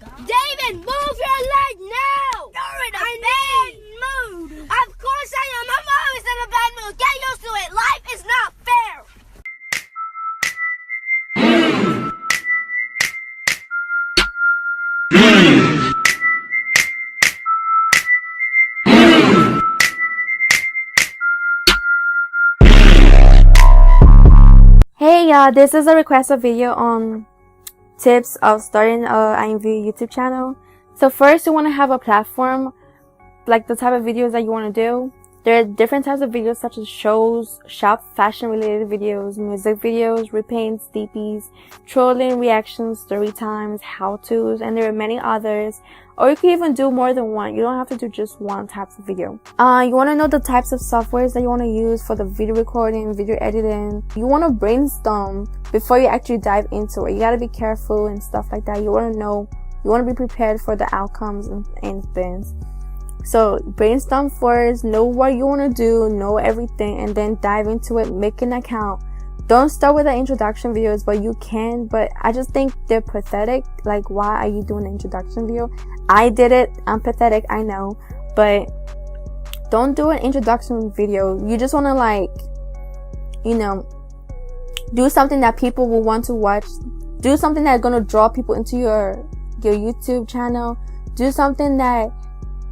David, move your leg now! You're in a bad mood! Of course I am! I'm always in a bad mood! Get used to it! Life is not fair! Hey y'all, this is a requested video on tips of starting a IMVU YouTube channel. So first, you want to have a platform, like the type of videos that you want to do. There are different types of videos such as shows, shop, fashion related videos, music videos, repaints, DPs, trolling, reactions, story times, how-tos, and there are many others. Or you can even do more than one. You don't have to do just one type of video. You want to know the types of softwares that you want to use for the video recording, video editing. You want to brainstorm before you actually dive into it. You got to be careful and stuff like that. You want to know, you want to be prepared for the outcomes and things. So brainstorm first, know what you want to do, know everything, and then dive into it. Make an account. Don't start with the introduction videos, but you can. But I just think they're pathetic. Like, why are you doing an introduction video? I did it. I'm pathetic, I know. But don't do an introduction video. You just want to, like, you know, do something that people will want to watch. Do something that's going to draw people into your YouTube channel. Do something that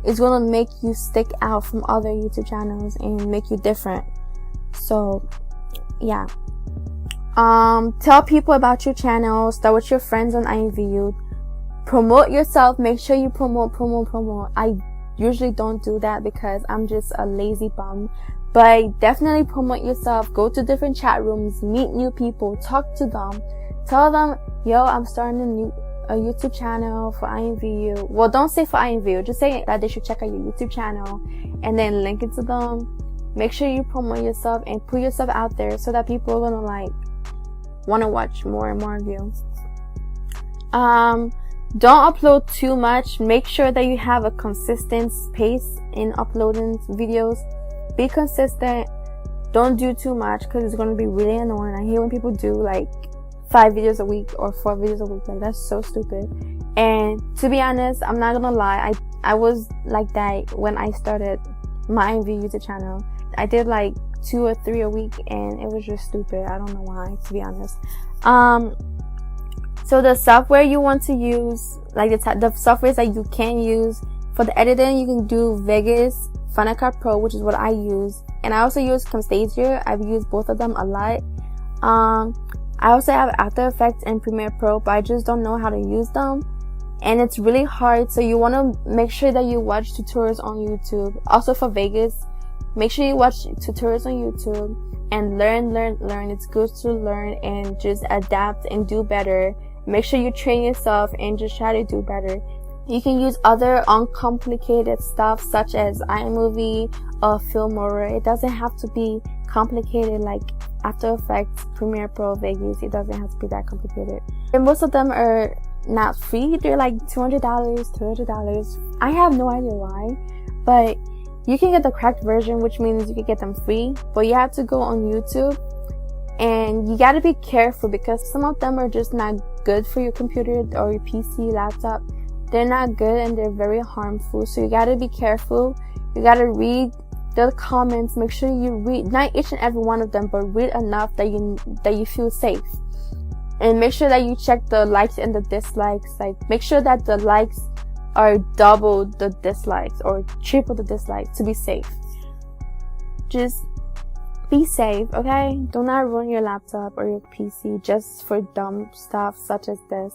is going to make you stick out from other YouTube channels and make you different. So, yeah. Tell people about your channel. Start with your friends on IMVU. Promote yourself. Make sure you promote. I usually don't do that because I'm just a lazy bum. But definitely promote yourself. Go to different chat rooms. Meet new people. Talk to them. Tell them, yo, I'm starting a YouTube channel for IMVU. Well, don't say for IMVU. Just say that they should check out your YouTube channel and then link it to them. Make sure you promote yourself and put yourself out there so that people are gonna want to watch more and more of you. Don't upload too much. Make sure that you have a consistent pace in uploading videos. Be consistent. Don't do too much because it's going to be really annoying. I hate when people do like 5 videos a week or 4 videos a week. Like, that's so stupid. And to be honest, I'm not gonna lie, I was like that when I started my IMVU YouTube channel. I did like 2 or 3 a week and it was just stupid. I don't know why, to be honest. So the software you want to use, like the softwares that you can use for the editing, you can do Vegas, Final Cut Pro, which is what I use, and I also use Camtasia. I've used both of them a lot. I also have After Effects and Premiere Pro, but I just don't know how to use them, and it's really hard. So you want to make sure that you watch tutorials on YouTube. Also for Vegas, make sure you watch tutorials on YouTube and learn. It's good to learn and just adapt and do better. Make sure you train yourself and just try to do better. You can use other uncomplicated stuff such as iMovie or Filmora. It doesn't have to be complicated like After Effects, Premiere Pro, Vegas. It doesn't have to be that complicated. And most of them are not free. They're like $200, $300. I have no idea why, but you can get the cracked version, which means you can get them free, but you have to go on YouTube and you got to be careful because some of them are just not good for your computer or your PC, laptop. They're not good and they're very harmful. So you got to be careful. You got to read the comments. Make sure you read, not each and every one of them, but read enough that you feel safe. And make sure that you check the likes and the dislikes. Like, make sure that the likes are double the dislikes or triple the dislikes to be safe. Just be safe, okay? Do not ruin your laptop or your PC just for dumb stuff such as this.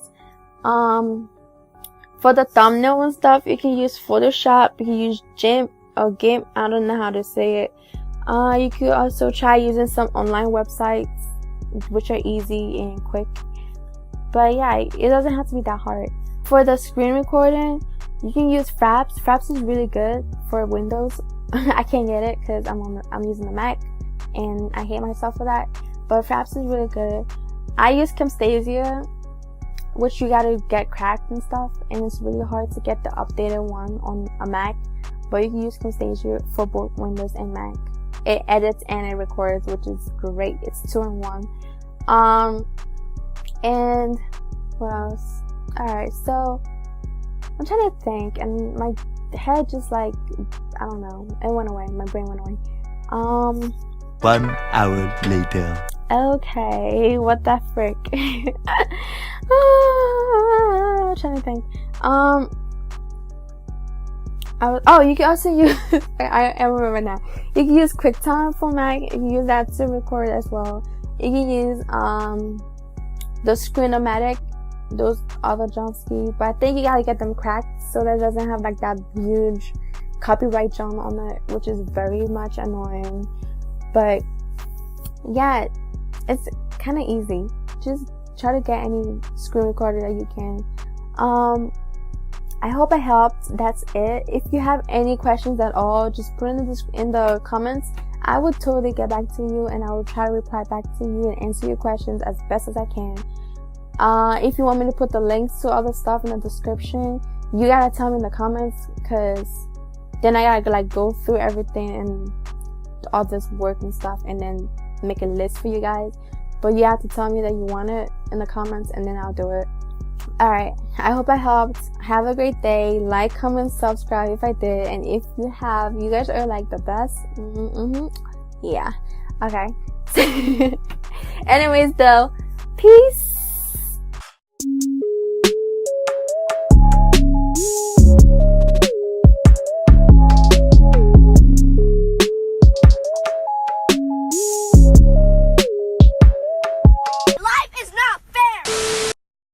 For the thumbnail and stuff, you can use Photoshop. You can use GIMP or GIMP. I don't know how to say it. You could also try using some online websites, which are easy and quick. But yeah, it doesn't have to be that hard. For the screen recording, you can use Fraps. Fraps is really good for Windows. I can't get it because I'm using the Mac, and I hate myself for that. But Fraps is really good. I use Camtasia, which you gotta get cracked and stuff, and it's really hard to get the updated one on a Mac. But you can use Camtasia for both Windows and Mac. It edits and it records, which is great. It's 2-in-1. And what else? Alright, so I'm trying to think, and my head just like, I don't know, it went away. My brain went away. 1 hour later. Okay, what the frick? I'm trying to think. You can also use, I remember now. You can use QuickTime for Mac. You can use that to record as well. You can use, the Screen-O-Matic. Those other jump ski. But I think you gotta get them cracked so that it doesn't have like that huge copyright jump on it, which is very much annoying. But yeah, it's kind of easy. Just try to get any screen recorder that you can. I hope I helped. That's it. If you have any questions at all, just put in the comments. I would totally get back to you, and I will try to reply back to you and answer your questions as best as I can. If you want me to put the links to other stuff in the description, you gotta tell me in the comments, cause then I gotta like go through everything and all this work and stuff, and then make a list for you guys. But you have to tell me that you want it in the comments, and then I'll do it. Alright, I hope I helped. Have a great day. Like, comment, subscribe if I did. And if you have, you guys are like the best. Yeah. Okay. Anyways though, peace.